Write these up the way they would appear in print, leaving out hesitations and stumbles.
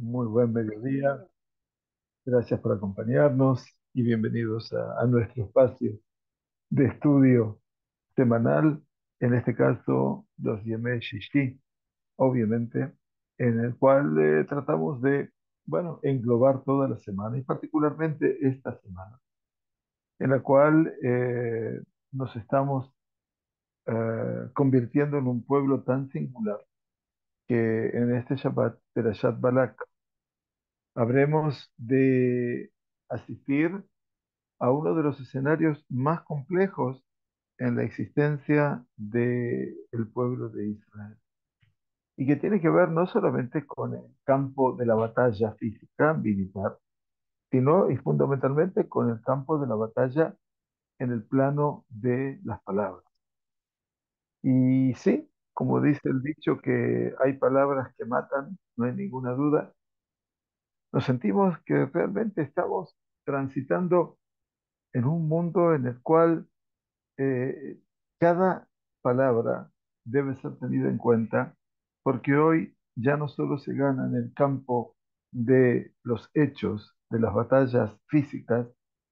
Muy buen mediodía. Gracias por acompañarnos y bienvenidos a nuestro espacio de estudio semanal, en este caso los Yemei Shishi, obviamente, en el cual tratamos de, bueno, englobar toda la semana y particularmente esta semana, en la cual nos estamos convirtiendo en un pueblo tan singular que en este Shabbat, Perashat Balak, habremos de asistir a uno de los escenarios más complejos en la existencia del pueblo de Israel y que tiene que ver no solamente con el campo de la batalla física, militar, sino y fundamentalmente con el campo de la batalla en el plano de las palabras. Y sí, como dice el dicho que hay palabras que matan, no hay ninguna duda, nos sentimos que realmente estamos transitando en un mundo en el cual eh, cada palabra debe ser tenida en cuenta porque hoy ya no solo se gana en el campo de los hechos, de las batallas físicas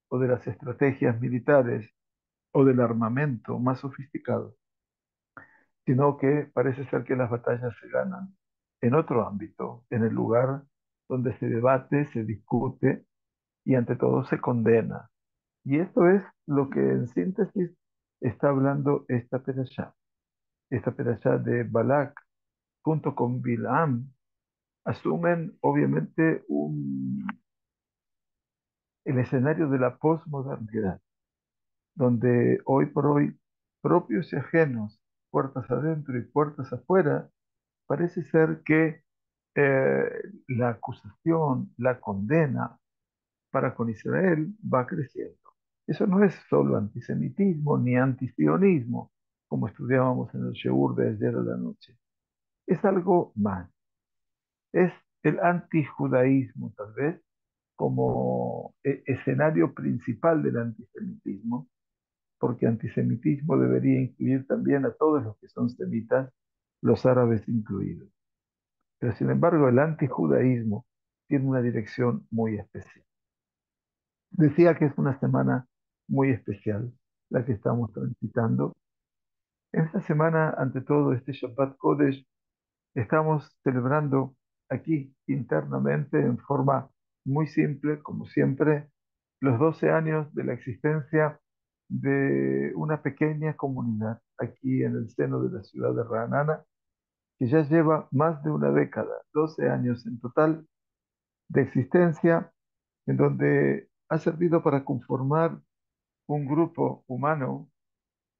o de las estrategias militares o del armamento más sofisticado, sino que parece ser que las batallas se ganan en otro ámbito, en el lugar donde se debate, se discute y ante todo se condena. Y esto es lo que en síntesis está hablando esta perashá de Balak junto con Bilam, asumen obviamente el escenario de la posmodernidad, donde hoy por hoy propios y ajenos, puertas adentro y puertas afuera, parece ser que eh, la acusación, la condena para con Israel va creciendo. Eso no es solo antisemitismo ni antisionismo, como estudiábamos en el Sheur de ayer a la noche. Es algo más. Es el antijudaísmo, tal vez, como escenario principal del antisemitismo, porque antisemitismo debería incluir también a todos los que son semitas, los árabes incluidos. Pero sin embargo, el antijudaísmo tiene una dirección muy especial. Decía que es una semana muy especial la que estamos transitando. En esta semana, ante todo, este Shabbat Kodesh, estamos celebrando aquí internamente en forma muy simple, como siempre, los 12 años de la existencia de una pequeña comunidad aquí en el seno de la ciudad de Ranana, que ya lleva más de una década, 12 años en total de existencia, en donde ha servido para conformar un grupo humano,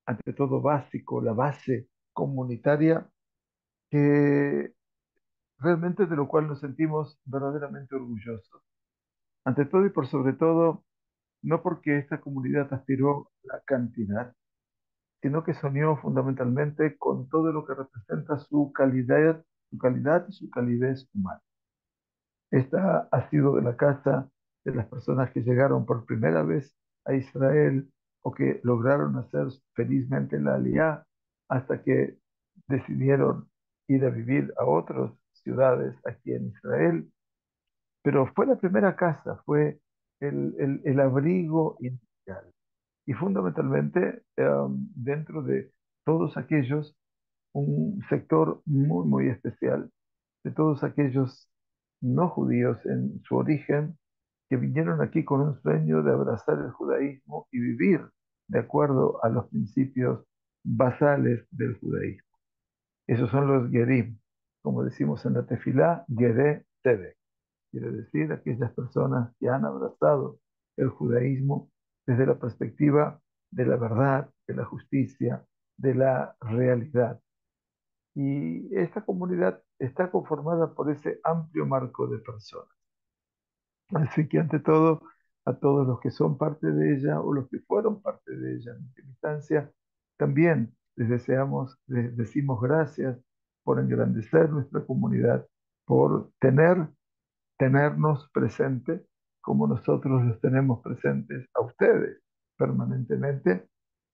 ante todo básico, la base comunitaria, que realmente de lo cual nos sentimos verdaderamente orgullosos. Ante todo y por sobre todo, no porque esta comunidad aspiró a la cantidad, sino que soñó fundamentalmente con todo lo que representa su calidad y su calidez humana. Esta ha sido de la casa de las personas que llegaron por primera vez a Israel o que lograron hacer felizmente la Aliyá hasta que decidieron ir a vivir a otras ciudades aquí en Israel. Pero fue la primera casa, fue el abrigo inicial. Y fundamentalmente, dentro de todos aquellos, un sector muy, muy especial de todos aquellos no judíos en su origen que vinieron aquí con un sueño de abrazar el judaísmo y vivir de acuerdo a los principios basales del judaísmo. Esos son los Gerim, como decimos en la Tefilá, Geré Tebe. Quiere decir aquellas personas que han abrazado el judaísmo desde la perspectiva de la verdad, de la justicia, de la realidad. Y esta comunidad está conformada por ese amplio marco de personas. Así que ante todo, a todos los que son parte de ella o los que fueron parte de ella en última instancia, también les decimos gracias por engrandecer nuestra comunidad, por tenernos presentes como nosotros los tenemos presentes a ustedes permanentemente.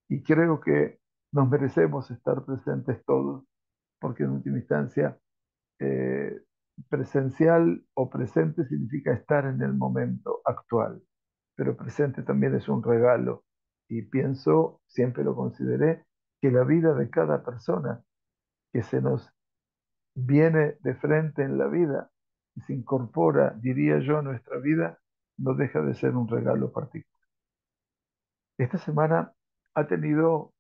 Y creo que nos merecemos estar presentes todos, porque en última instancia, presencial o presente significa estar en el momento actual, pero presente también es un regalo. Y pienso, siempre lo consideré, que la vida de cada persona que se nos viene de frente en la vida y se incorpora, diría yo, a nuestra vida, no deja de ser un regalo particular. Esta semana ha tenido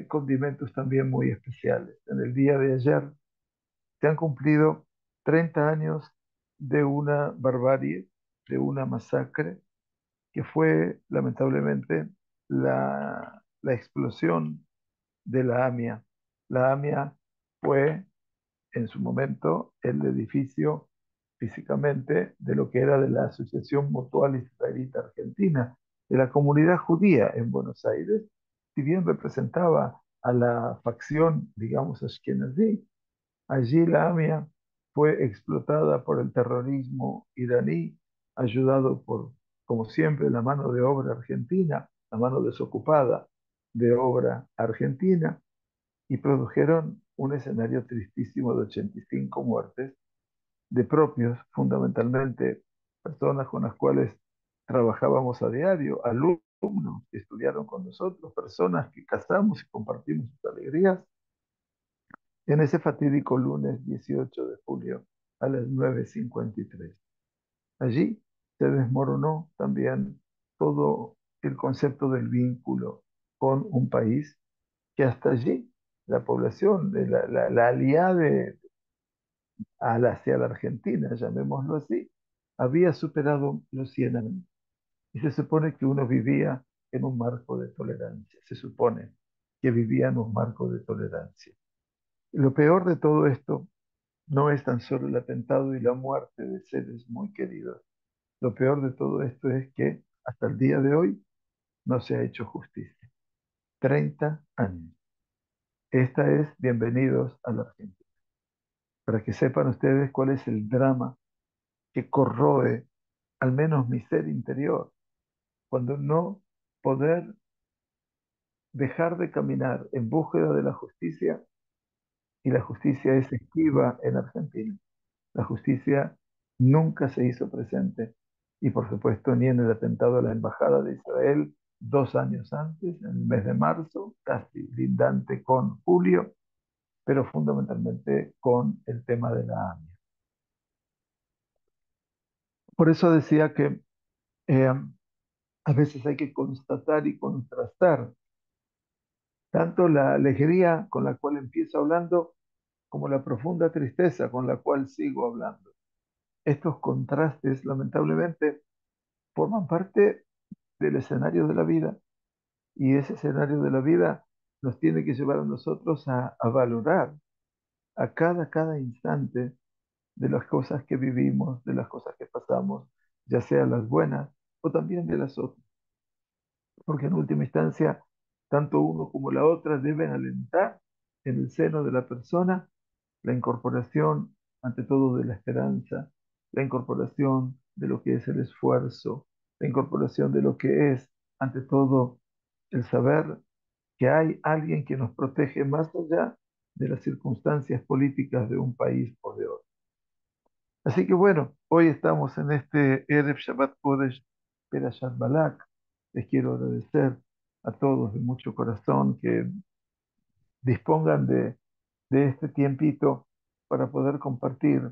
condimentos también muy especiales. En el día de ayer se han cumplido 30 años de una barbarie, de una masacre, que fue lamentablemente la explosión de la AMIA. La AMIA fue en su momento el edificio físicamente de lo que era de la Asociación Mutual Israelita Argentina, de la comunidad judía en Buenos Aires, si bien representaba a la facción, digamos, ashkenazí. Allí la AMIA fue explotada por el terrorismo iraní, ayudado por, como siempre, la mano de obra argentina, la mano desocupada de obra argentina, y produjeron un escenario tristísimo de 85 muertes de propios, fundamentalmente personas con las cuales trabajábamos a diario, alumnos que estudiaron con nosotros, personas que casamos y compartimos sus alegrías, en ese fatídico lunes 18 de julio a las 9:53. Allí se desmoronó también todo el concepto del vínculo con un país que hasta allí la población, de la aliada hacia la Argentina, llamémoslo así, había superado los 100 años. Y se supone que uno vivía en un marco de tolerancia, se supone que vivía en un marco de tolerancia. Y lo peor de todo esto no es tan solo el atentado y la muerte de seres muy queridos. Lo peor de todo esto es que hasta el día de hoy no se ha hecho justicia. 30 años. Esta es Bienvenidos a la Argentina. Para que sepan ustedes cuál es el drama que corroe al menos mi ser interior, cuando no poder dejar de caminar en búsqueda de la justicia, y la justicia es esquiva en Argentina. La justicia nunca se hizo presente, y por supuesto ni en el atentado a la Embajada de Israel 2 años antes, en el mes de marzo, casi lindante con julio, pero fundamentalmente con el tema de la AMIA. Por eso decía que eh, a veces hay que constatar y contrastar tanto la alegría con la cual empiezo hablando como la profunda tristeza con la cual sigo hablando. Estos contrastes, lamentablemente, forman parte del escenario de la vida, y ese escenario de la vida nos tiene que llevar a nosotros a valorar a cada instante de las cosas que vivimos, de las cosas que pasamos, ya sean las buenas o también de las otras, porque en última instancia, tanto uno como la otra deben alentar en el seno de la persona la incorporación, ante todo, de la esperanza, la incorporación de lo que es el esfuerzo, la incorporación de lo que es, ante todo, el saber que hay alguien que nos protege más allá de las circunstancias políticas de un país o de otro. Así que bueno, hoy estamos en este Erev Shabbat Kodesh Perashat Balak. Les quiero agradecer a todos de mucho corazón que dispongan de este tiempito para poder compartir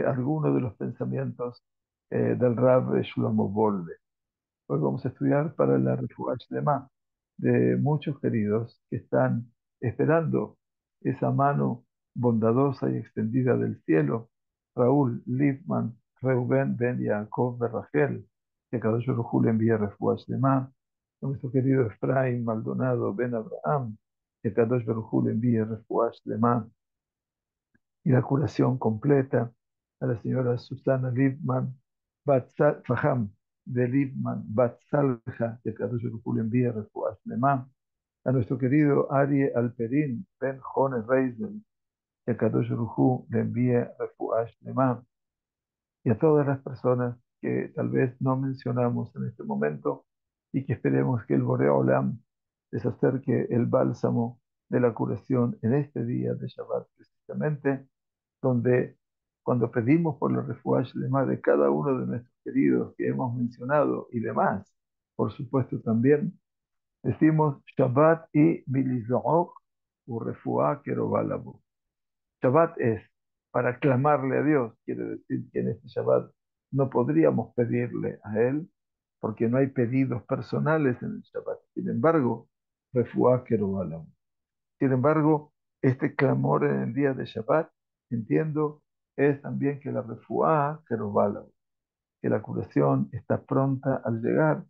algunos de los pensamientos del Rab Shlomo Wolbe. Hoy vamos a estudiar para la Refuah Shlema de muchos queridos que están esperando esa mano bondadosa y extendida del cielo. Raúl Liebman, Reuben Ben Yaakov Berrachel, que cada Baruj le envía Refuah Shlema. A nuestro querido Efraín Maldonado Ben Abraham, que cada Baruj le envía Refuah Shlema y la curación completa. A la señora Susana Liebman Faham de Liebman Batsalja, que Kadosh Baruj Hu le envía refuah shlema. A nuestro querido Ari Alperín Ben Jone Reisel, que Kadosh Baruj Hu le envía refuah shlema. Y a todas las personas que tal vez no mencionamos en este momento, y que esperemos que el Borea Olam les acerque el bálsamo de la curación en este día de Shabbat, precisamente donde cuando pedimos por la refuá shlema de cada uno de nuestros queridos que hemos mencionado y demás, por supuesto también, decimos Shabbat y Milizook u refuá kerobalabo. Shabbat es para clamarle a Dios, quiere decir que en este Shabbat no podríamos pedirle a Él, porque no hay pedidos personales en el Shabbat. Sin embargo, refuá kerobalabo. Sin embargo, este clamor en el día de Shabbat, entiendo, es también que la refuá kerobalabo, que la curación está pronta al llegar.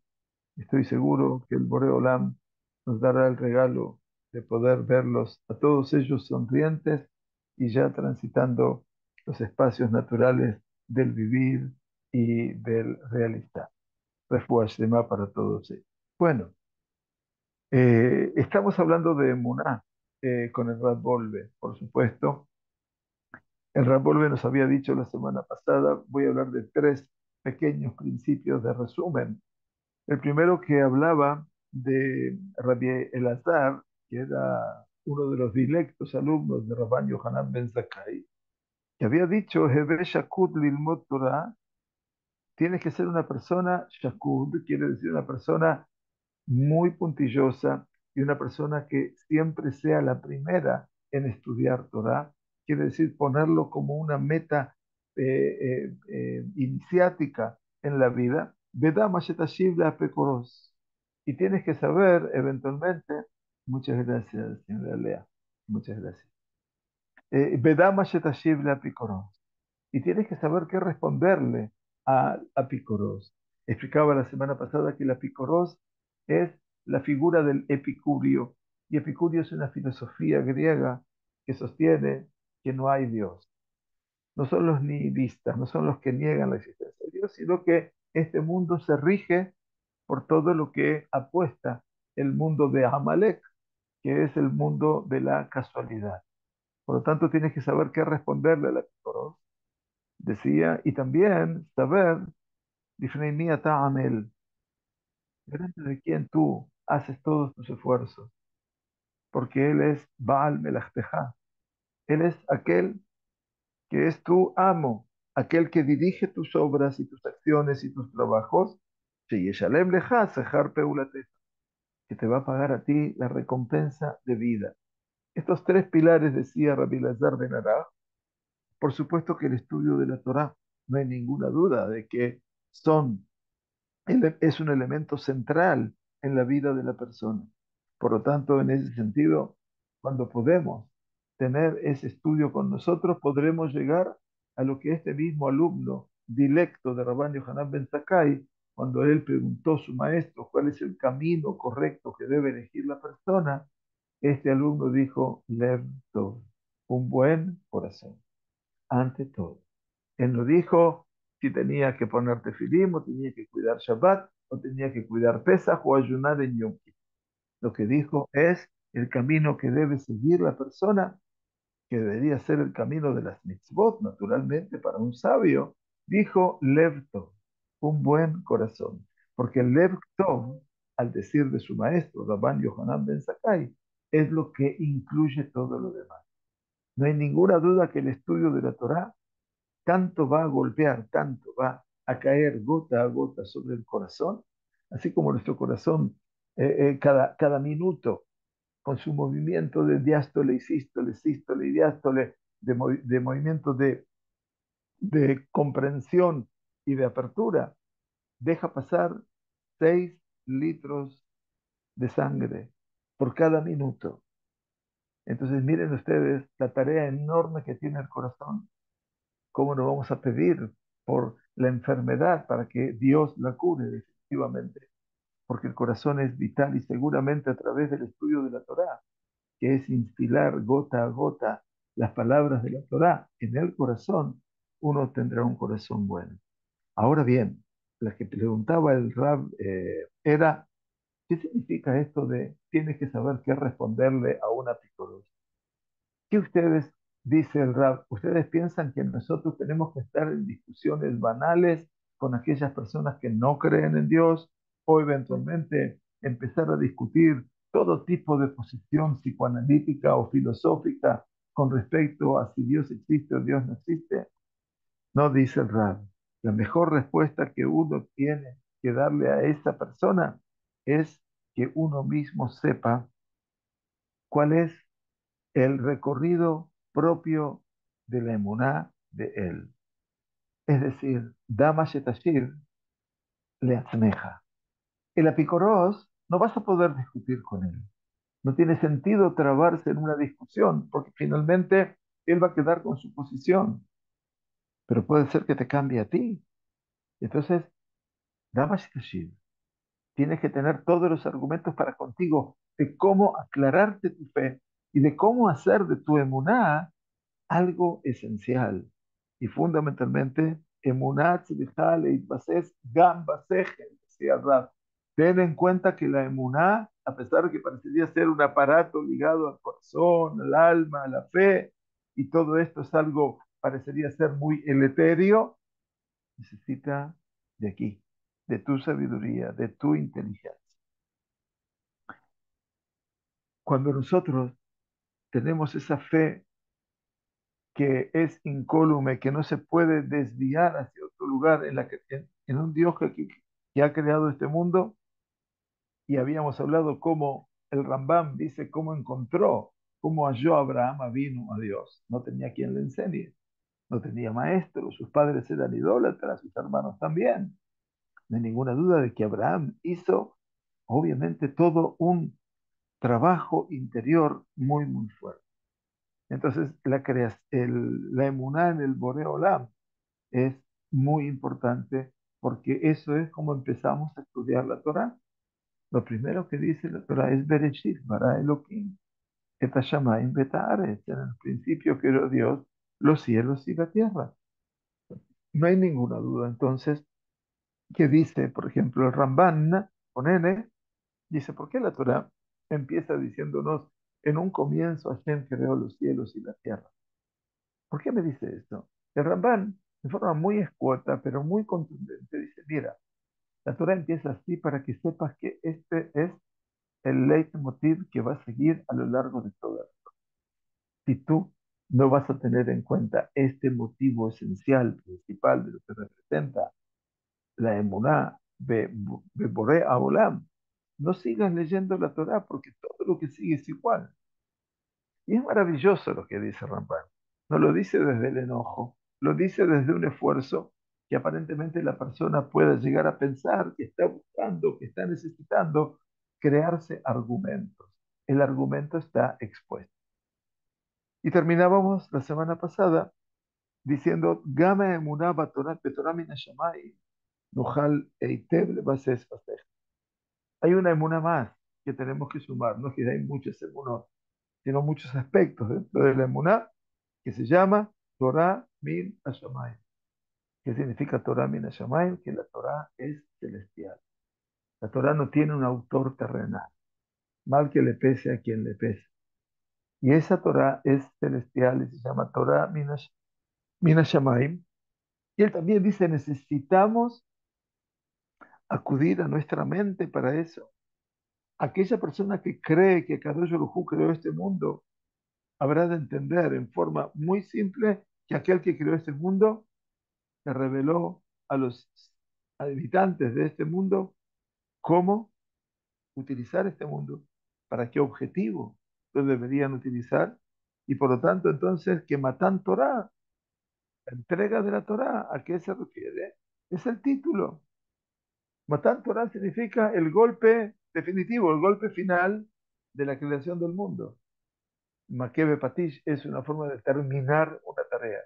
Estoy seguro que el Boreolam nos dará el regalo de poder verlos a todos ellos sonrientes y ya transitando los espacios naturales del vivir y del realizar. Refuah Shlema para todos ellos. Bueno, estamos hablando de Emuná con el Rab Volve, por supuesto. El Rab Volve nos había dicho la semana pasada, voy a hablar de tres pequeños principios de resumen. El primero que hablaba de Rabbi Elazar, que era uno de los dilectos alumnos de Rabban Yohanan ben Zakkai, que había dicho, Heve Shakud Lilmod Torah, tienes que ser una persona, Shakud quiere decir una persona muy puntillosa y una persona que siempre sea la primera en estudiar Torah, quiere decir ponerlo como una meta iniciática en la vida. Vedama shetashiv la pecoros. Y tienes que saber eventualmente, muchas gracias, señora Lea, muchas gracias. Vedama shetashiv la pecoros y tienes que saber qué responderle a Picoros. Explicaba la semana pasada que la Picoros es la figura del epicurio, y epicurio es una filosofía griega que sostiene que no hay Dios. No son los nihilistas, no son los que niegan la existencia de Dios, sino que este mundo se rige por todo lo que apuesta el mundo de Amalek, que es el mundo de la casualidad. Por lo tanto, tienes que saber qué responderle a la Picoros, decía, y también saber, Difnei Ta'amel, delante de quién tú haces todos tus esfuerzos, porque Él es Baal Melachteja, Él es aquel que es tu amo, aquel que dirige tus obras y tus acciones y tus trabajos, Sheyeshalem Leja Sehar Peulateja, que te va a pagar a ti la recompensa de vida. Estos tres pilares, decía Rabbi Lazar ben Araj, por supuesto que el estudio de la Torá, no hay ninguna duda de que son es un elemento central en la vida de la persona. Por lo tanto, en ese sentido, cuando podemos tener ese estudio con nosotros, podremos llegar a lo que este mismo alumno dilecto de Rabban Yohanan ben Zakkai, cuando él preguntó a su maestro cuál es el camino correcto que debe elegir la persona, este alumno dijo, Lev Tov, un buen corazón, ante todo. Él no dijo si tenía que poner tefilim, o tenía que cuidar Shabbat, o tenía que cuidar Pesach, o ayunar en Yom Kippur. Lo que dijo es el camino que debe seguir la persona, que debería ser el camino de las mitzvot, naturalmente, para un sabio. Dijo Lev Tov, un buen corazón. Porque el Lev Tov, al decir de su maestro, Rabban Yohanan ben Zakkai, es lo que incluye todo lo demás. No hay ninguna duda que el estudio de la Torá tanto va a golpear, tanto va a caer gota a gota sobre el corazón, así como nuestro corazón cada minuto, con su movimiento de diástole y sístole y diástole, de movimiento de comprensión y de apertura, deja pasar 6 litros de sangre por cada minuto. Entonces miren ustedes la tarea enorme que tiene el corazón. ¿Cómo no vamos a pedir por la enfermedad para que Dios la cure definitivamente? Porque el corazón es vital y seguramente a través del estudio de la Torá, que es instilar gota a gota las palabras de la Torá en el corazón, uno tendrá un corazón bueno. Ahora bien, la que preguntaba el Rab era, ¿qué significa esto de tienes que saber qué responderle a una psicología? ¿Qué ustedes, dice el Rab, ustedes piensan que nosotros tenemos que estar en discusiones banales con aquellas personas que no creen en Dios o eventualmente empezar a discutir todo tipo de posición psicoanalítica o filosófica con respecto a si Dios existe o Dios no existe? No, dice el Rab. La mejor respuesta que uno tiene que darle a esa persona es que uno mismo sepa cuál es el recorrido propio de la emuná de él. Es decir, Dama Shetashir le asemeja. El apicorós no vas a poder discutir con él. No tiene sentido trabarse en una discusión, porque finalmente él va a quedar con su posición, pero puede ser que te cambie a ti. Entonces, Dama Shetashir, tienes que tener todos los argumentos para contigo de cómo aclararte tu fe y de cómo hacer de tu emuná algo esencial. Y fundamentalmente, emuná tzedijá leitbases gam basejel, decía el Rab. Ten en cuenta que la emuná, a pesar de que parecería ser un aparato ligado al corazón, al alma, a la fe, y todo esto es algo, parecería ser muy etéreo, necesita de aquí, de tu sabiduría, de tu inteligencia. Cuando nosotros tenemos esa fe que es incólume, que no se puede desviar hacia otro lugar en un Dios que ha creado este mundo, y habíamos hablado cómo el Rambam dice cómo encontró, cómo halló a Abraham vino a Dios. No tenía quien le enseñe, no tenía maestro, sus padres eran idólatras, sus hermanos también. No hay ninguna duda de que Abraham hizo, obviamente, todo un trabajo interior muy, muy fuerte. Entonces, la emuná en el Boreolam es muy importante porque eso es como empezamos a estudiar la Torá. Lo primero que dice la Torá es Bereshit, bara Elohim, et hashamayim veta haaretz. En el principio creó Dios los cielos y la tierra. No hay ninguna duda entonces que dice, por ejemplo, el Ramban con N, dice, ¿por qué la Torá empieza diciéndonos en un comienzo Hashem creó los cielos y la tierra? ¿Por qué me dice esto? El Ramban, de forma muy escueta, pero muy contundente, dice, mira, la Torah empieza así para que sepas que este es el leitmotiv que va a seguir a lo largo de toda. Si tú no vas a tener en cuenta este motivo esencial, principal de lo que representa la emuná de Boré Olam, no sigas leyendo la Torah porque todo lo que sigue es igual. Y es maravilloso lo que dice Ramban. No lo dice desde el enojo, lo dice desde un esfuerzo que aparentemente la persona pueda llegar a pensar que está buscando, que está necesitando crearse argumentos. El argumento está expuesto. Y terminábamos la semana pasada diciendo, Gama emuná batorat betorá min hashamayim, nojal eitev levases fasej. Hay una emuna más que tenemos que sumar, no es que hay muchas emunas, sino muchos aspectos dentro de la emuná que se llama Torah Min Hashamayim. ¿Qué significa Torah Min Hashamayim? Que la Torah es celestial. La Torah no tiene un autor terrenal, mal que le pese a quien le pese. Y esa Torah es celestial y se llama Torah Min Hashamayim. Y él también dice, necesitamos acudir a nuestra mente para eso. Aquella persona que cree que Kadosh Baruj Hu creó este mundo, habrá de entender en forma muy simple que aquel que creó este mundo se reveló a los habitantes de este mundo cómo utilizar este mundo, para qué objetivo lo deberían utilizar, y por lo tanto entonces que Matan Torah, la entrega de la Torah, ¿a qué se refiere? Es el título. Matan Torah significa el golpe definitivo, el golpe final de la creación del mundo. Makebe Patish es una forma de terminar una tarea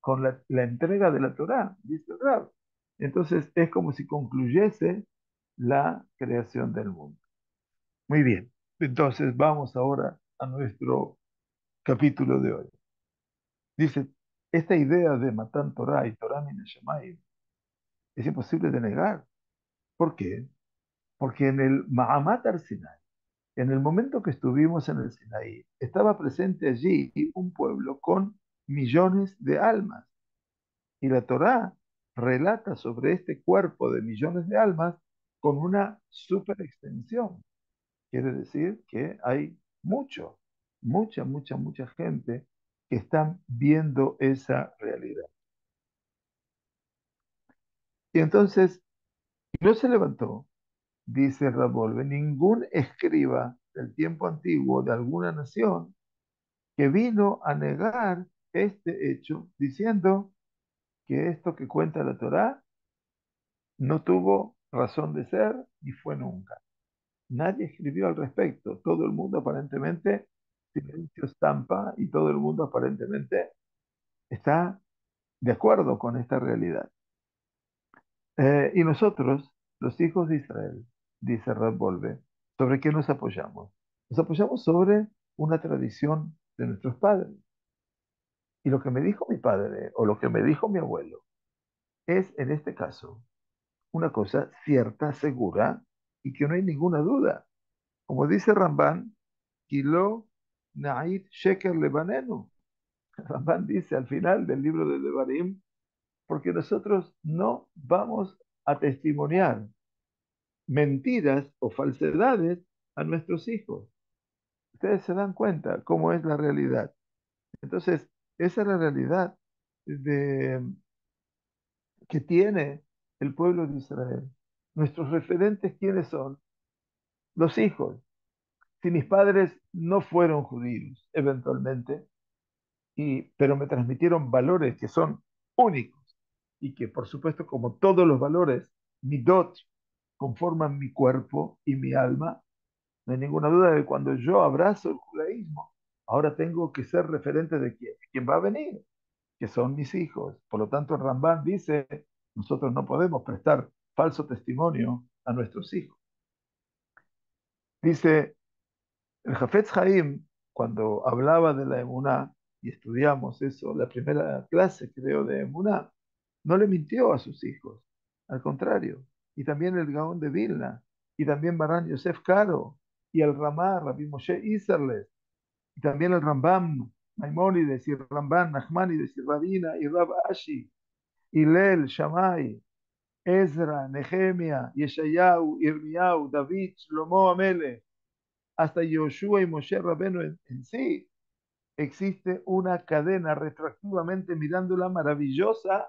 con la entrega de la Torá, dice el Rab. Entonces es como si concluyese la creación del mundo. Muy bien, entonces vamos ahora a nuestro capítulo de hoy. Dice, esta idea de Matan Torah y Torah Min Hashamayim es imposible de negar. ¿Por qué? Porque en el Ma'amat Ar Sinai, en el momento que estuvimos en el Sinaí, estaba presente allí un pueblo con millones de almas. Y la Torá relata sobre este cuerpo de millones de almas con una super extensión. Quiere decir que hay mucha gente que están viendo esa realidad. Y entonces no se levantó, dice Rabolve, ningún escriba del tiempo antiguo de alguna nación que vino a negar este hecho, diciendo que esto que cuenta la Torá no tuvo razón de ser ni fue nunca. Nadie escribió al respecto. Todo el mundo aparentemente silencio estampa y todo el mundo aparentemente está de acuerdo con esta realidad. Y nosotros, los hijos de Israel, dice Rab Volve, ¿sobre qué nos apoyamos? Nos apoyamos sobre una tradición de nuestros padres. Y lo que me dijo mi padre o lo que me dijo mi abuelo es, en este caso, una cosa cierta, segura y que no hay ninguna duda. Como dice Ramban, Kilo Na'id Sheker Lebanenu. Ramban dice al final del libro de Devarim, porque nosotros no vamos a testimoniar mentiras o falsedades a nuestros hijos. Ustedes se dan cuenta cómo es la realidad. Entonces, esa es la realidad de, que tiene el pueblo de Israel. Nuestros referentes, ¿quiénes son? Los hijos. Si mis padres no fueron judíos, eventualmente, pero me transmitieron valores que son únicos y que, por supuesto, como todos los valores, midot, conforman mi cuerpo y mi alma, no hay ninguna duda de que cuando yo abrazo el judaísmo, ahora tengo que ser referente de quién va a venir, que son mis hijos. Por lo tanto, Rambán dice, nosotros no podemos prestar falso testimonio a nuestros hijos. Dice, el Jafetz Haim, cuando hablaba de la emuná, y estudiamos eso, la primera clase, creo, de emuná, no le mintió a sus hijos, al contrario. Y también el Gaón de Vilna, y también Barán Yosef Caro, y el Ramá, Rabbi Moshe Isserles, y también el Rambam, Maimónides, y Rambam, Nachmanides, y Rabina, y Rab Ashi, Hillel, Shammai, Ezra, Nehemia, Yeshayahu, Irmiyahu, David, Shlomo Amelech, hasta Yoshua y Moshe Rabenu en sí, existe una cadena retroactivamente mirándola maravillosa,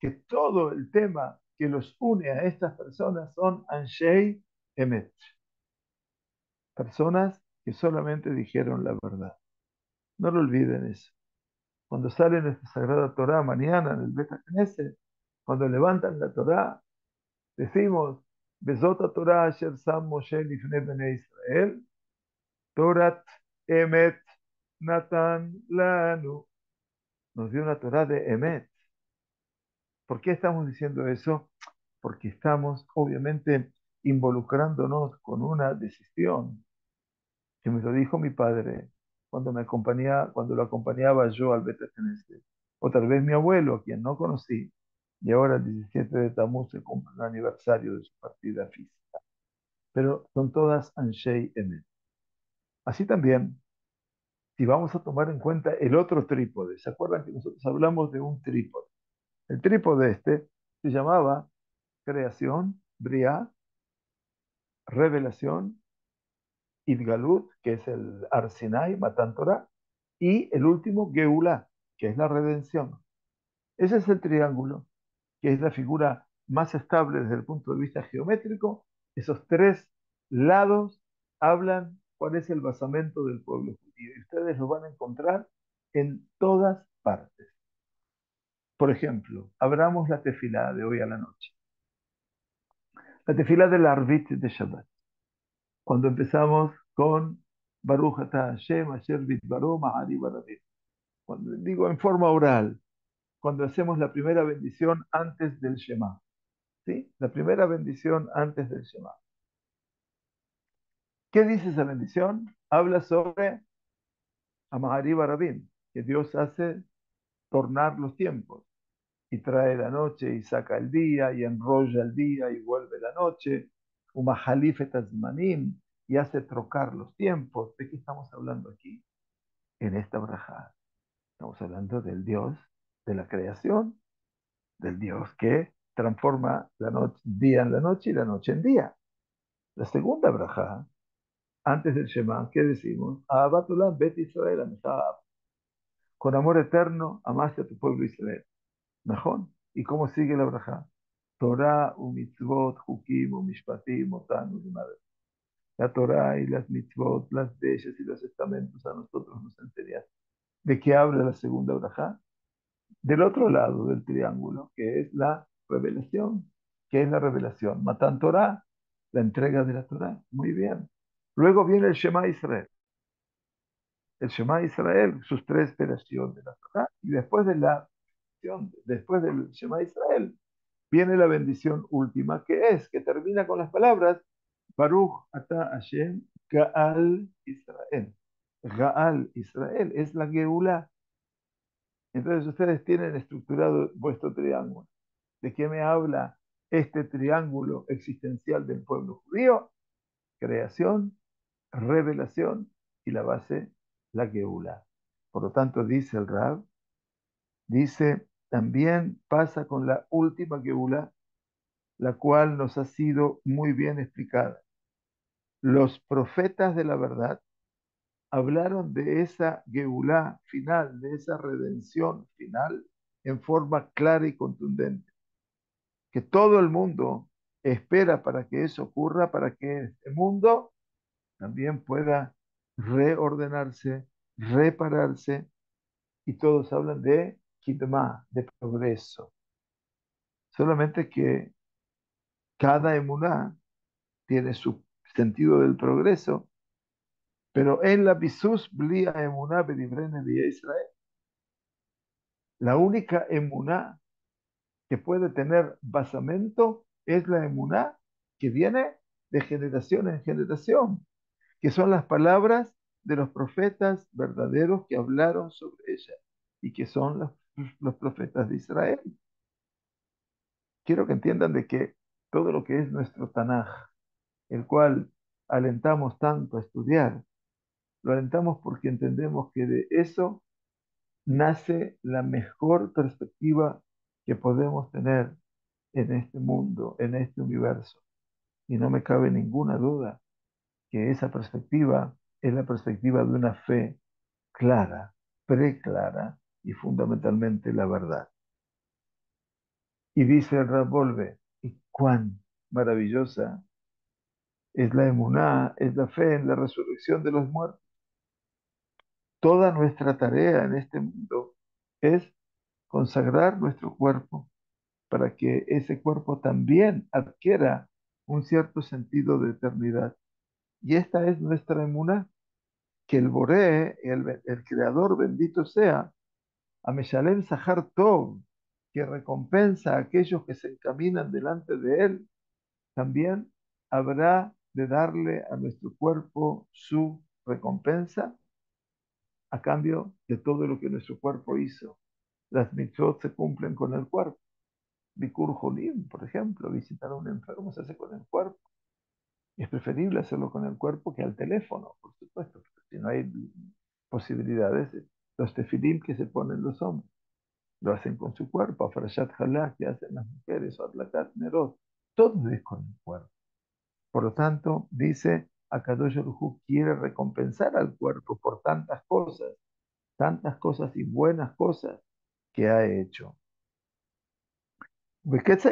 que todo el tema que los une a estas personas son Anshei Emet, personas que solamente dijeron la verdad. No lo olviden eso. Cuando sale nuestra Sagrada Torá mañana en el Bet Knesset, cuando levantan la Torá, decimos, Besota Torah Asher Sam Moshe Lifnei Bnei Israel, Torat Emet Natan Lanu. Nos dio una Torah de Emet. ¿Por qué estamos diciendo eso? Porque estamos, obviamente, involucrándonos con una decisión que me lo dijo mi padre cuando lo acompañaba yo al Bet Knesset. O tal vez mi abuelo, a quien no conocí, y ahora el 17 de Tammuz se cumple el aniversario de su partida física. Pero son todas Anshei Emet. Así también, si vamos a tomar en cuenta el otro trípode, ¿se acuerdan que nosotros hablamos de un trípode? El trípode este se llamaba creación, Briá, revelación, Idgalut, que es el Arsinai, Matan Torah, y el último, Geulá, que es la redención. Ese es el triángulo, que es la figura más estable desde el punto de vista geométrico. Esos tres lados hablan cuál es el basamento del pueblo judío. Y ustedes lo van a encontrar en todas partes. Por ejemplo, abramos la tefilá de hoy a la noche. La tefilá del Arvit de Shabbat. Cuando empezamos con Baruch Ata Hashem, Asher Bitbaro, Mahari Barabit. Cuando digo en forma oral, cuando hacemos la primera bendición antes del Shema. ¿Sí? La primera bendición antes del Shema. ¿Qué dice esa bendición? Habla sobre Amahari Barabim, que Dios hace tornar los tiempos y trae la noche y saca el día y enrolla el día y vuelve la noche. Umahalifet azmanim, y hace trocar los tiempos. ¿De qué estamos hablando aquí? En esta braja. Estamos hablando del Dios de la creación, del Dios que transforma la noche, día en la noche y la noche en día. La segunda braja, antes del Shema, ¿qué decimos? Abatulam bet Israel amishab. Con amor eterno amaste a tu pueblo Israel. Mejor. ¿Y cómo sigue la braja? Torah u mitzvot, hukim u mishpatim, otan u limadet. La Torah y las mitzvot, las leyes y los estamentos a nosotros nos enseñan. ¿De qué habla la segunda braja? Del otro lado del triángulo, que es la revelación. ¿Qué es la revelación? Matan Torah, la entrega de la Torah. Muy bien. Luego viene el Shema Israel. El Shema Israel, sus tres operaciones de la Torah, y después del Shema Israel, viene la bendición última, que termina con las palabras, Baruch Ata Hashem Gaal Israel. Gaal Israel es la Geulá. Entonces ustedes tienen estructurado vuestro triángulo. ¿De qué me habla este triángulo existencial del pueblo judío? Creación, revelación y la base, la Geulá. Por lo tanto, dice el Rab, dice, también pasa con la última Geulá, la cual nos ha sido muy bien explicada. Los profetas de la verdad hablaron de esa Geulá final, de esa redención final, en forma clara y contundente, que todo el mundo espera para que eso ocurra, para que este mundo también pueda reordenarse, repararse, y todos hablan de Kidma, de progreso. Solamente que cada emuná tiene su sentido del progreso, pero en la Bisus Blia emuná bedivrene de Israel, la única emuná que puede tener basamento es la emuná que viene de generación en generación, que son las palabras de los profetas verdaderos que hablaron sobre ella y que son los profetas de Israel. Quiero que entiendan de que todo lo que es nuestro Tanaj, el cual alentamos tanto a estudiar, lo alentamos porque entendemos que de eso nace la mejor perspectiva que podemos tener en este mundo, en este universo. Y no me cabe ninguna duda que esa perspectiva es la perspectiva de una fe clara, preclara y fundamentalmente la verdad. Y dice el Rab Wolbe, y cuán maravillosa es la emuná, es la fe en la resurrección de los muertos. Toda nuestra tarea en este mundo es consagrar nuestro cuerpo para que ese cuerpo también adquiera un cierto sentido de eternidad. Y esta es nuestra emuná, que el Boré, el Creador bendito sea, Ameshalem Sahar Tov, que recompensa a aquellos que se encaminan delante de él, también habrá de darle a nuestro cuerpo su recompensa a cambio de todo lo que nuestro cuerpo hizo. Las mitzvot se cumplen con el cuerpo. Bikur Jolim, por ejemplo, visitar a un enfermo se hace con el cuerpo. Y es preferible hacerlo con el cuerpo que al teléfono, por supuesto, porque si no hay posibilidades, los tefilim que se ponen los hombres lo hacen con su cuerpo, Farashat Halak que hacen las mujeres, o Adlakat Nerot, todo es con el cuerpo. Por lo tanto, dice, Akadosh Baruj Hu quiere recompensar al cuerpo por tantas cosas y buenas cosas que ha hecho. Beketz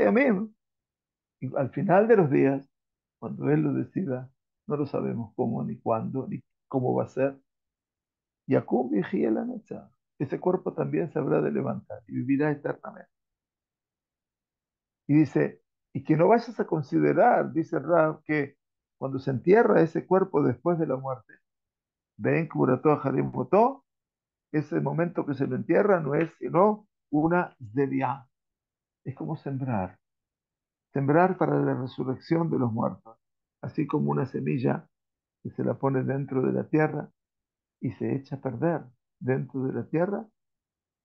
y al final de los días, cuando Él lo decida, no lo sabemos cómo, ni cuándo, ni cómo va a ser. Yakum Yehiel Hanetzach. Ese cuerpo también se habrá de levantar y vivirá eternamente. Y dice, y que no vayas a considerar, dice Rab, que cuando se entierra ese cuerpo después de la muerte, ven Kubrató Harim Botó, ese momento que se lo entierra no es sino una zeriá. Es como sembrar. Sembrar para la resurrección de los muertos. Así como una semilla que se la pone dentro de la tierra y se echa a perder dentro de la tierra,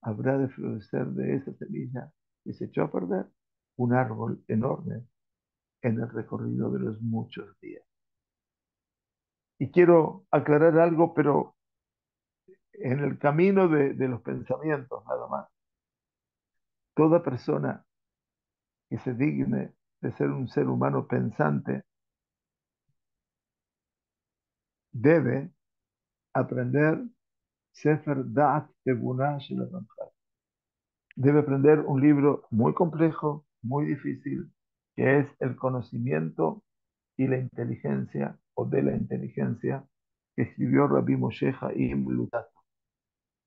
habrá de florecer de esa semilla que se echó a perder un árbol enorme en el recorrido de los muchos días. Y quiero aclarar algo, pero en el camino de los pensamientos nada más. Toda persona que se digne de ser un ser humano pensante debe aprender Sefer Da'at Emunah Shel Ramchal. Debe aprender un libro muy complejo, muy difícil, que es el conocimiento y la inteligencia, o de la inteligencia, que escribió Rabbi Moshe Chaim Luzzatto.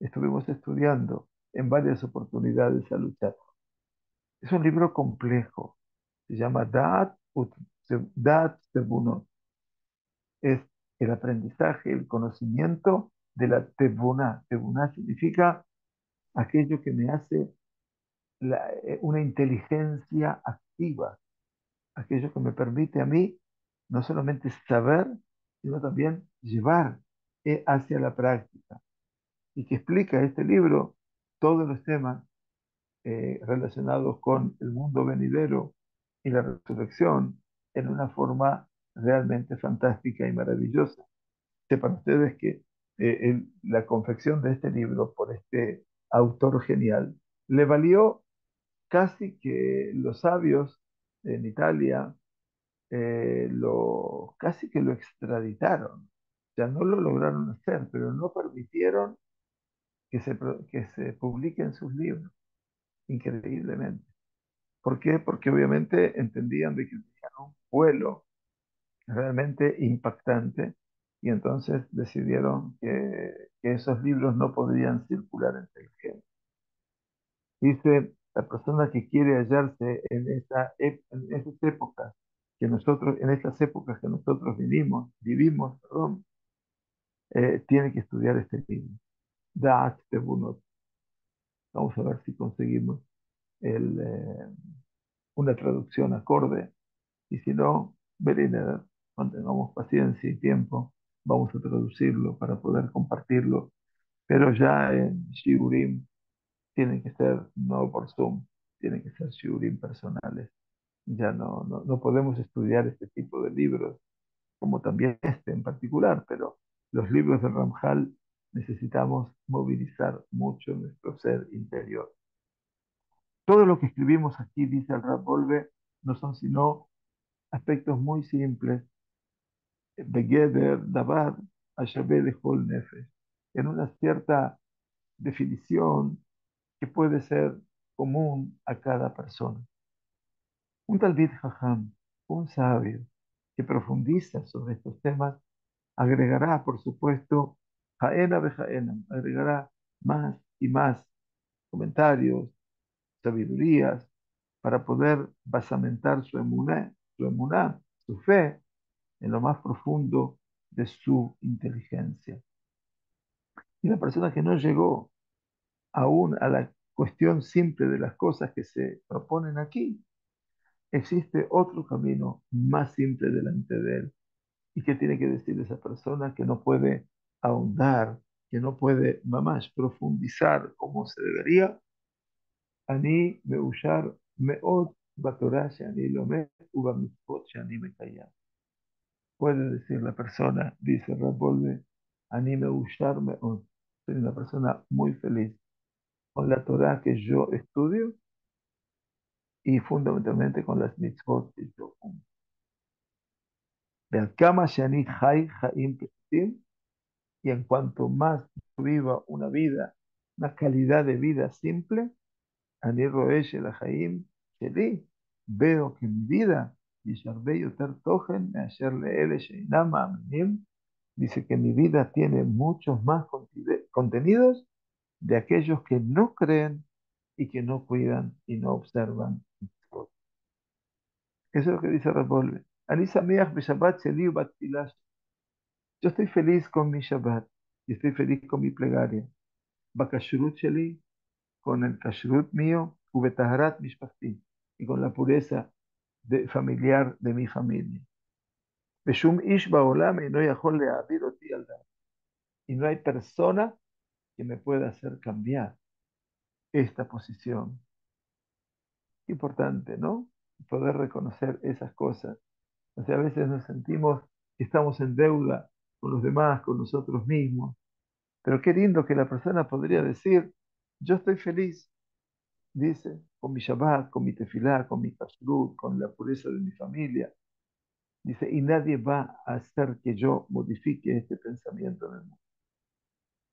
Estuvimos estudiando en varias oportunidades a Luzzatto. Es un libro complejo, se llama Da'at Tebunot. Es el aprendizaje, el conocimiento de la Tebuna. Tebuna significa aquello que me hace una inteligencia activa, aquello que me permite a mí no solamente saber, sino también llevar hacia la práctica. Y que explica este libro todos los temas relacionados con el mundo venidero y la resurrección en una forma realmente fantástica y maravillosa. Sepan ustedes que la confección de este libro por este autor genial le valió casi que los sabios en Italia casi que lo extraditaron. O sea, no lo lograron hacer, pero no permitieron que se publiquen sus libros, increíblemente. ¿Por qué? Porque obviamente entendían de que tenían un vuelo realmente impactante y entonces decidieron que esos libros no podrían circular entre el género. Dice, la persona que quiere hallarse en esas épocas en estas épocas que nosotros vivimos, perdón, tiene que estudiar este libro. Da'at Tebunot. Vamos a ver si conseguimos el, eh, una traducción acorde. Y si no, veré, cuando tengamos paciencia y tiempo, vamos a traducirlo para poder compartirlo. Pero ya en Shiurim tienen que ser no por Zoom, tienen que ser Shiurim personales. Ya no podemos estudiar este tipo de libros, como también este en particular, pero los libros de Ramjal necesitamos movilizar mucho nuestro ser interior. Todo lo que escribimos aquí, dice el Rab Volve, no son sino aspectos muy simples, Begeder, Dabar, Ashabe de Hol Nefesh, en una cierta definición que puede ser común a cada persona. Un Talmid Jajam, un sabio que profundiza sobre estos temas, agregará, por supuesto, Jaena Bejaena, agregará más y más comentarios, sabidurías, para poder basamentar su fe, en lo más profundo de su inteligencia. Y la persona que no llegó aún a la cuestión simple de las cosas que se proponen aquí, existe otro camino más simple delante de él. ¿Y qué tiene que decir esa persona que no puede ahondar, que no puede, mamás, profundizar como se debería? Ani meushar meot batorah shani lomed ubamitzvot shani mekayam. Puede decir la persona, dice Rab Volve, Ani meushar meot. Soy una persona muy feliz con la Torah que yo estudio y fundamentalmente con las mitzvot que yo cumplo. Be'akama shani chai chaim peshtim, y en cuanto más yo viva una vida, una calidad de vida simple, Ani roe shel hachaim sheli, veo que mi vida, yisharbe yoter tochen measher le'ele sheinam ma'aminim, dice que mi vida tiene muchos más contenidos de aquellos que no creen y que no cuidan y no observan. Eso es lo que dice Revolve. Ani sameach b'Shabbat sheli u'batfilah. Yo estoy feliz con mi Shabbat y estoy feliz con mi plegaria. Bakashrut sheli, con el kashrut mío, ubetaharat mishpachti, y con la pureza familiar de mi familia. Beshum ish ba'olam no yachol le'avir oti al da'at. Y no hay persona que me pueda hacer cambiar esta posición. Importante, ¿no? Poder reconocer esas cosas. O sea, a veces nos sentimos que estamos en deuda con los demás, con nosotros mismos. Pero qué lindo que la persona podría decir, yo estoy feliz, dice, con mi Shabbat, con mi tefilá, con mi kashrut, con la pureza de mi familia. Dice, y nadie va a hacer que yo modifique este pensamiento en el mundo.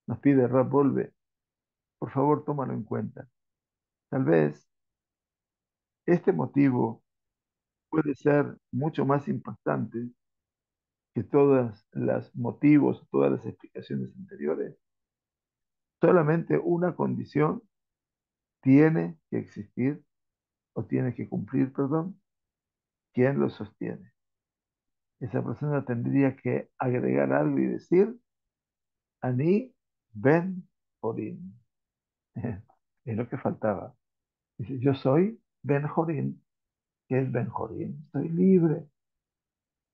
Nos pide Rab Volve, por favor, tómalo en cuenta. Tal vez Este motivo puede ser mucho más impactante que todas los motivos, todas las explicaciones anteriores. Solamente una condición tiene que existir o tiene que cumplir, perdón, quien lo sostiene. Esa persona tendría que agregar algo y decir, Ani Ben Jorín. Es lo que faltaba. Dice, yo soy Ben Jorín. ¿Qué es Ben Jorín? Soy libre,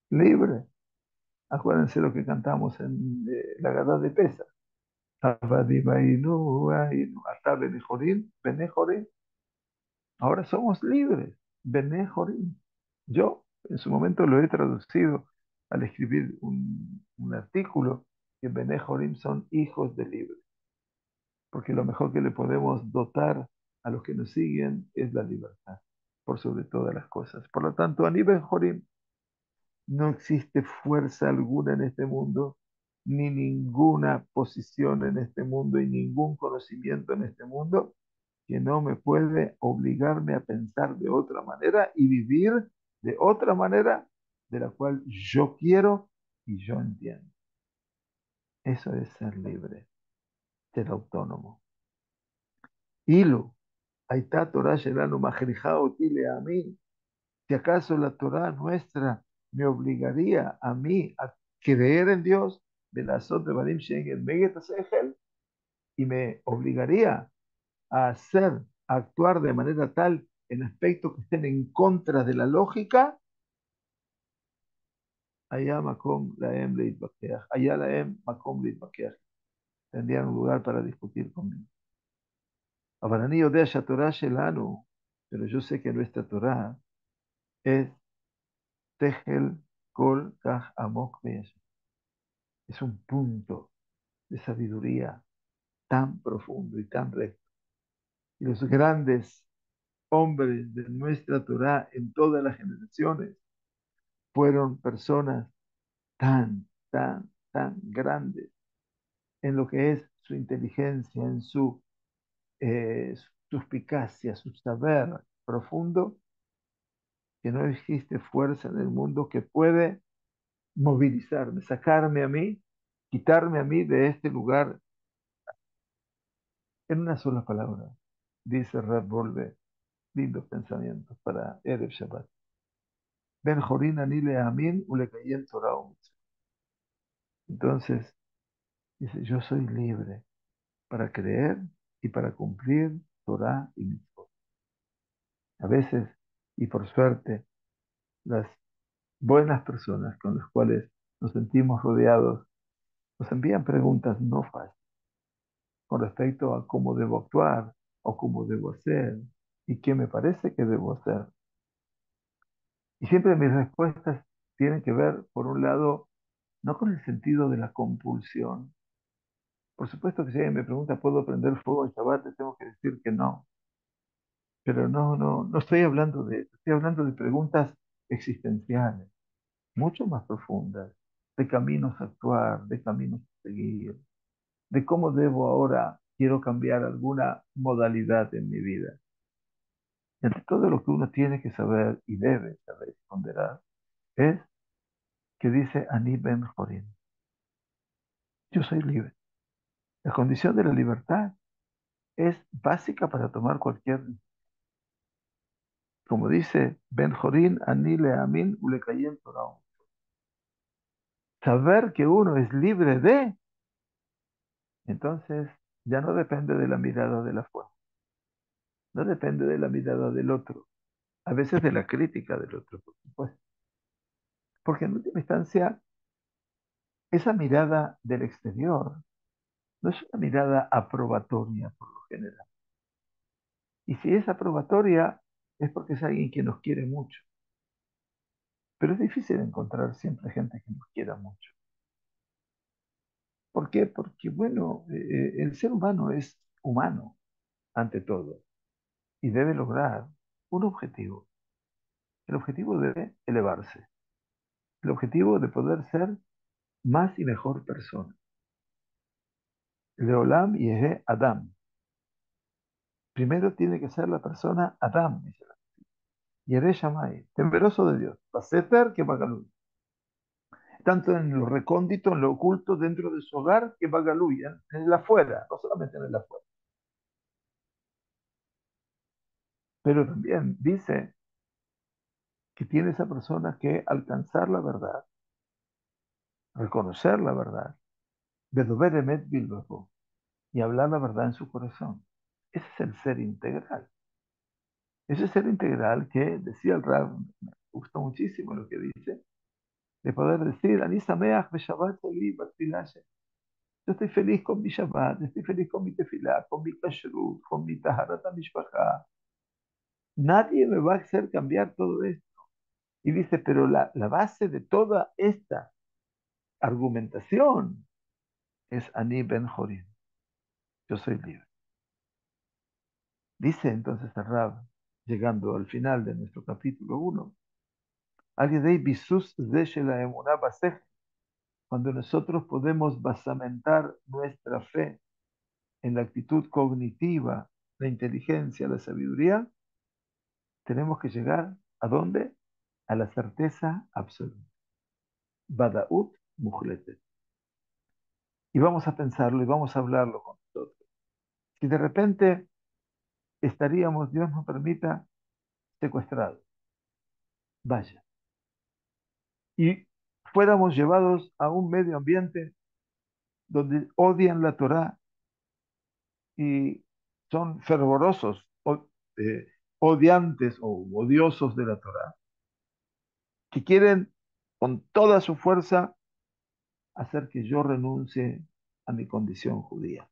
libre. Acuérdense lo que cantamos en la Gada de Pesa. Abadibainu, ainu, ata Bene Jorín, Bene Jorín. Ahora somos libres. Bene Jorín. Yo en su momento lo he traducido al escribir un artículo que Bene Jorín son hijos de libre, porque lo mejor que le podemos dotar a los que nos siguen es la libertad, por sobre todas las cosas. Por lo tanto, a nivel Jorim, no existe fuerza alguna en este mundo, ni ninguna posición en este mundo y ningún conocimiento en este mundo que no me puede obligarme a pensar de otra manera y vivir de otra manera de la cual yo quiero y yo entiendo. Eso es ser libre, ser autónomo. Hilo, Aitá Torah Shelanu Majrijá Otile a mí. Si acaso la Torah nuestra me obligaría a mí a creer en Dios de la Sot de Barim Shengel Meget Sehel y me obligaría a hacer, a actuar de manera tal en aspectos que estén en contra de la lógica, allá Makom Laem Leitbakeach, allá Laem Makom Leitbakeach, tendrían un lugar para discutir conmigo. Abarani Odea Torah Shelanu, pero yo sé que nuestra Torah es Tegel Kol Kach Amok Be'esh. Es un punto de sabiduría tan profundo y tan recto. Y los grandes hombres de nuestra Torah en todas las generaciones fueron personas tan grandes en lo que es su inteligencia, en su suspicacia, su saber profundo, que no existe fuerza en el mundo que puede movilizarme, sacarme a mí, quitarme a mí de este lugar en una sola palabra, dice Rab Volve, lindos pensamientos para Erev Shabbat. Ben Jorin Anile Amin Ulekayem Torah Umitzvot. Entonces, dice, yo soy libre para creer y para cumplir Torah y Mitzvot. A veces, y por suerte, las buenas personas con las cuales nos sentimos rodeados nos envían preguntas no fáciles con respecto a cómo debo actuar o cómo debo hacer y qué me parece que debo hacer. Y siempre mis respuestas tienen que ver, por un lado, no con el sentido de la compulsión. Por supuesto que si alguien me pregunta, ¿puedo prender fuego al Shabbat? Le tengo que decir que no. Pero no estoy hablando de eso. Estoy hablando de preguntas existenciales, mucho más profundas, de caminos a actuar, de caminos a seguir, de cómo debo ahora, quiero cambiar alguna modalidad en mi vida. Entre todo lo que uno tiene que saber y debe saber y ponderar, es que dice Ani Ben Jorin, yo soy libre. La condición de la libertad es básica para tomar cualquier, como dice Ben Jorin, Ani Le Amin Ulekayem Torah. Saber que uno es libre de, entonces ya no depende de la mirada de la fuerza, no depende de la mirada del otro, a veces de la crítica del otro, por supuesto. Porque en última instancia, esa mirada del exterior no es una mirada aprobatoria por lo general. Y si es aprobatoria, es porque es alguien que nos quiere mucho. Pero es difícil encontrar siempre gente que nos quiera mucho. ¿Por qué? Porque, bueno, el ser humano es humano ante todo y debe lograr un objetivo. El objetivo de elevarse. El objetivo de poder ser más y mejor persona. Leolam Yehe Adam. Primero tiene que ser la persona Adam, dice. Yereh Shammai, temeroso de Dios, Baseter que Bagalú, tanto en lo recóndito, en lo oculto, dentro de su hogar, que Bagalú, en el afuera, no solamente en el afuera. Pero también dice que tiene esa persona que alcanzar la verdad, reconocer la verdad, Bedober Emet Bilbajo, y hablar la verdad en su corazón. Ese es el ser integral. Ese ser integral que decía el Rab, me gusta muchísimo lo que dice, de poder decir, Ani Sameach Beshabbat Soli Batfilashe. Yo estoy feliz con mi Shabbat, estoy feliz con mi tefilá, con mi kashrut, con mi taharat mishpachá. Nadie me va a hacer cambiar todo esto. Y dice, pero la base de toda esta argumentación es Ani Ben Jorim. Yo soy libre. Dice entonces el Rab, llegando al final de nuestro capítulo 1, cuando nosotros podemos basamentar nuestra fe en la actitud cognitiva, la inteligencia, la sabiduría, tenemos que llegar ¿a dónde? A la certeza absoluta. Badaut Mukhletet. Y vamos a pensarlo y vamos a hablarlo con nosotros. Si de repente estaríamos, Dios nos permita, secuestrados, vaya, y fuéramos llevados a un medio ambiente donde odian la Torá y son fervorosos, odiantes o odiosos de la Torá, que quieren con toda su fuerza hacer que yo renuncie a mi condición judía.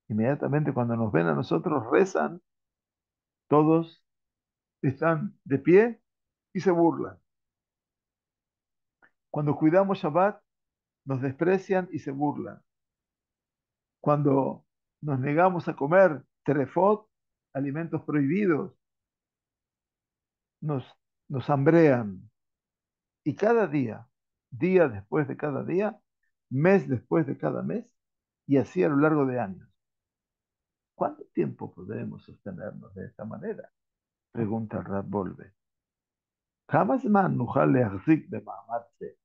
Inmediatamente cuando nos ven a nosotros, rezan, todos están de pie y se burlan. Cuando cuidamos Shabbat, nos desprecian y se burlan. Cuando nos negamos a comer terefot, alimentos prohibidos, nos, nos hambrean. Y cada día, día después de cada día, mes después de cada mes, y así a lo largo de años. ¿Cuánto tiempo podremos sostenernos de esta manera? Pregunta el Rab Volve. Jamás man nujal leachzik bema'amad ze.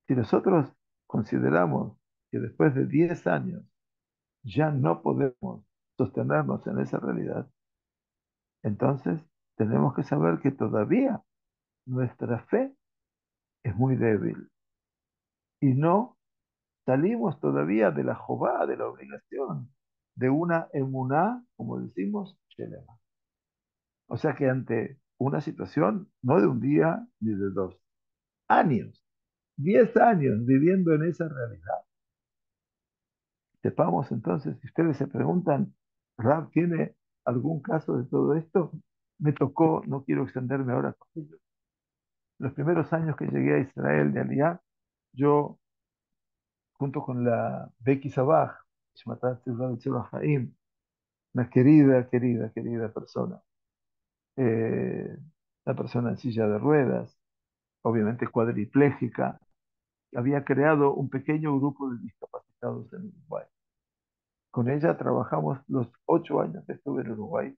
Si nosotros consideramos que después de 10 años ya no podemos sostenernos en esa realidad, entonces tenemos que saber que todavía nuestra fe es muy débil y no salimos todavía de la jobá, de la obligación, de una emuná, como decimos, shelema. O sea que ante una situación, no de un día ni de 2 años, 10 años viviendo en esa realidad, sepamos entonces, si ustedes se preguntan, ¿Rab tiene algún caso de todo esto? Me tocó, no quiero extenderme ahora con ello. Los primeros años que llegué a Israel de Aliyah, yo, junto con la Becky Sabaj, una querida, querida, querida persona, eh, una persona en silla de ruedas, obviamente cuadripléjica, había creado un pequeño grupo de discapacitados en Uruguay. Con ella trabajamos los 8 años que estuve en Uruguay,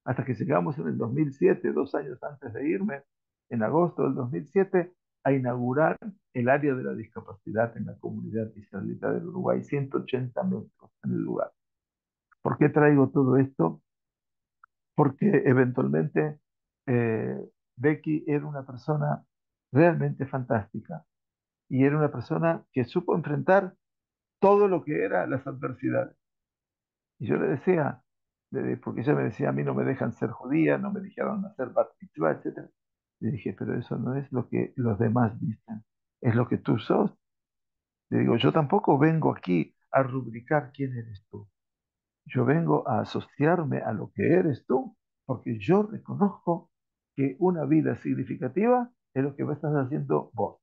hasta que llegamos en el 2007, 2 años antes de irme, en agosto del 2007, a inaugurar el área de la discapacidad en la comunidad israelita del Uruguay, 180 metros en el lugar. ¿Por qué traigo todo esto? Porque eventualmente eh, Becky era una persona realmente fantástica y era una persona que supo enfrentar todo lo que eran las adversidades. Y yo le decía, porque ella me decía, a mí no me dejan ser judía, no me dejaron hacer bat mitzvah, etc. Le dije, pero eso no es lo que los demás dicen, es lo que tú sos. Le digo, yo tampoco vengo aquí a rubricar quién eres tú. Yo vengo a asociarme a lo que eres tú, porque yo reconozco que una vida significativa es lo que me estás haciendo vos,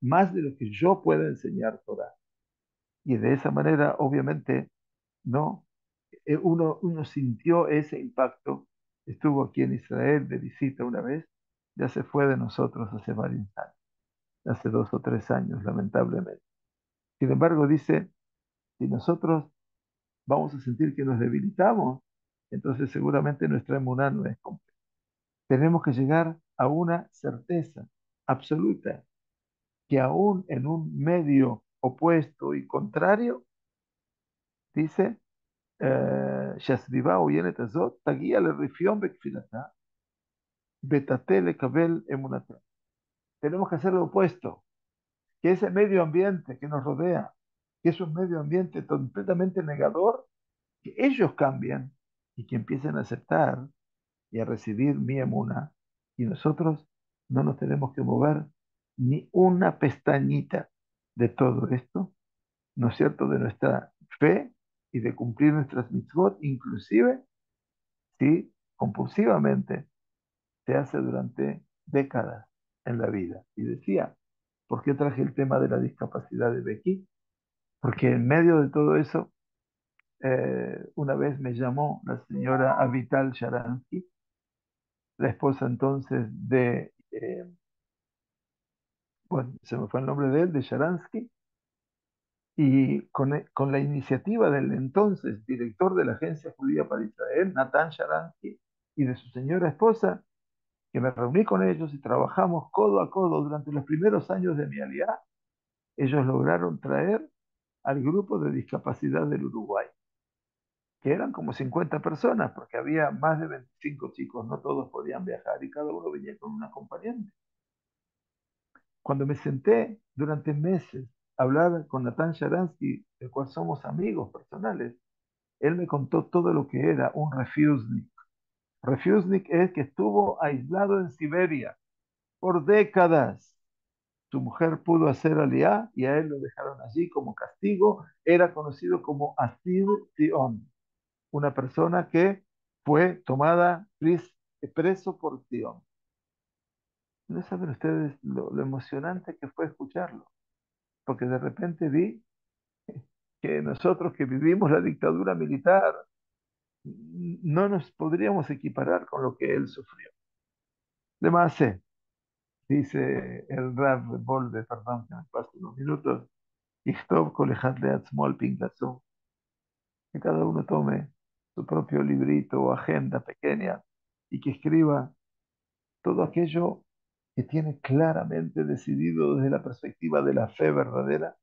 más de lo que yo pueda enseñar Torah. Y de esa manera, obviamente, no, uno sintió ese impacto. Estuvo aquí en Israel de visita una vez, ya se fue de nosotros hace varios años, hace 2 o 3 años, lamentablemente. Sin embargo, dice, si nosotros vamos a sentir que nos debilitamos, entonces seguramente nuestra emuná no es completa. Tenemos que llegar a una certeza absoluta que aún en un medio opuesto y contrario, dice, שהסביבה העוינת הזאת תגיע לרפיון בתפילתה, ותטה לקבל אמונתה. Tenemos que hacer lo opuesto, que ese medio ambiente que nos rodea, que es un medio ambiente completamente negador, que ellos cambien y que empiecen a aceptar y a recibir mi emuna. Y nosotros no nos tenemos que mover ni una pestañita de todo esto, ¿no es cierto?, de nuestra fe y de cumplir nuestras mitzvot, inclusive si compulsivamente se hace durante décadas en la vida. Y decía, ¿por qué traje el tema de la discapacidad de Becky? Porque en medio de todo eso, una vez me llamó la señora Avital Sharansky, la esposa entonces de, bueno, se me fue el nombre de él, de Sharansky, y con la iniciativa del entonces director de la Agencia Judía para Israel, Natán Sharansky, y de su señora esposa, que me reuní con ellos y trabajamos codo a codo durante los primeros años de mi alianza. Ellos lograron traer al grupo de discapacidad del Uruguay, que eran como 50 personas, porque había más de 25 chicos, no todos podían viajar y cada uno venía con un acompañante. Cuando me senté durante meses a hablar con Natán Sharansky, del cual somos amigos personales, él me contó todo lo que era un refusnik. Refusnik es que estuvo aislado en Siberia por décadas. Su mujer pudo hacer aliá y a él lo dejaron allí como castigo. Era conocido como Asir Sion, una persona que fue tomada preso por Sion. No saben ustedes lo emocionante que fue escucharlo, porque de repente vi que nosotros que vivimos la dictadura militar no nos podríamos equiparar con lo que él sufrió. Además, dice el Rav Bolde, perdón que me paso unos minutos, יכתוב כל אחד לעצמו על פנקסו, que cada uno tome su propio librito o agenda pequeña y que escriba todo aquello que tiene claramente decidido desde la perspectiva de la fe verdadera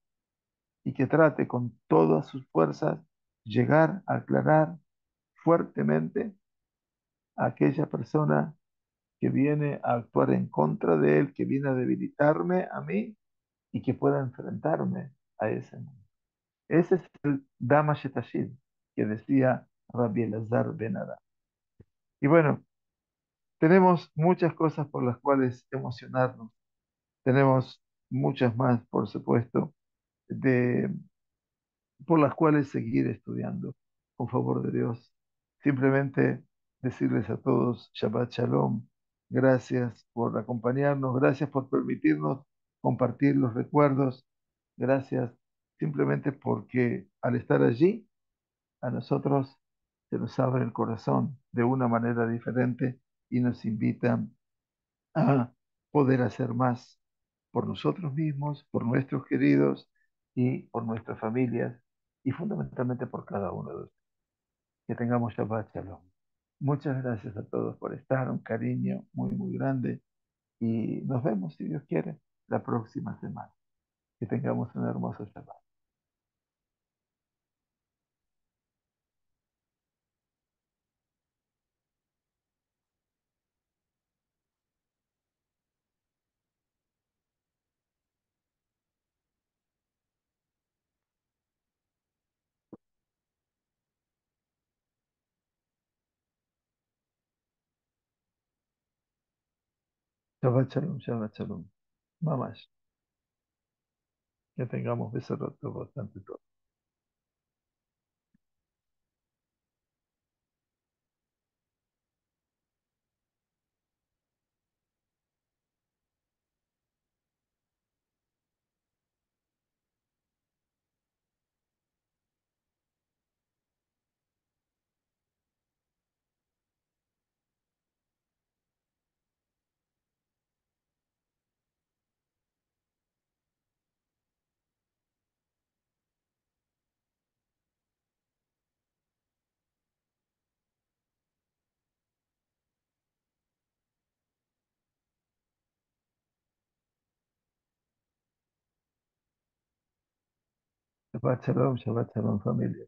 y que trate con todas sus fuerzas llegar a aclarar fuertemente a aquella persona que viene a actuar en contra de él, que viene a debilitarme a mí y que pueda enfrentarme a ese mundo. Ese es el Dama Shetashid que decía Rabbi Elazar Ben Adá. Y bueno, tenemos muchas cosas por las cuales emocionarnos. Tenemos muchas más, por supuesto, de, por las cuales seguir estudiando, con favor de Dios. Simplemente decirles a todos Shabbat Shalom. Gracias por acompañarnos, gracias por permitirnos compartir los recuerdos. Gracias simplemente porque al estar allí, a nosotros se nos abre el corazón de una manera diferente y nos invitan a poder hacer más por nosotros mismos, por nuestros queridos y por nuestras familias y fundamentalmente por cada uno de ustedes. Que tengamos Shabbat Shalom. Muchas gracias a todos por estar, un cariño muy, muy grande y nos vemos, si Dios quiere, la próxima semana. Que tengamos un hermoso Shabbat. Shabbat Shalom, Shabbat Shalom. Mamash. Que tengamos besos bastante todos. Shabbat shalom, familia.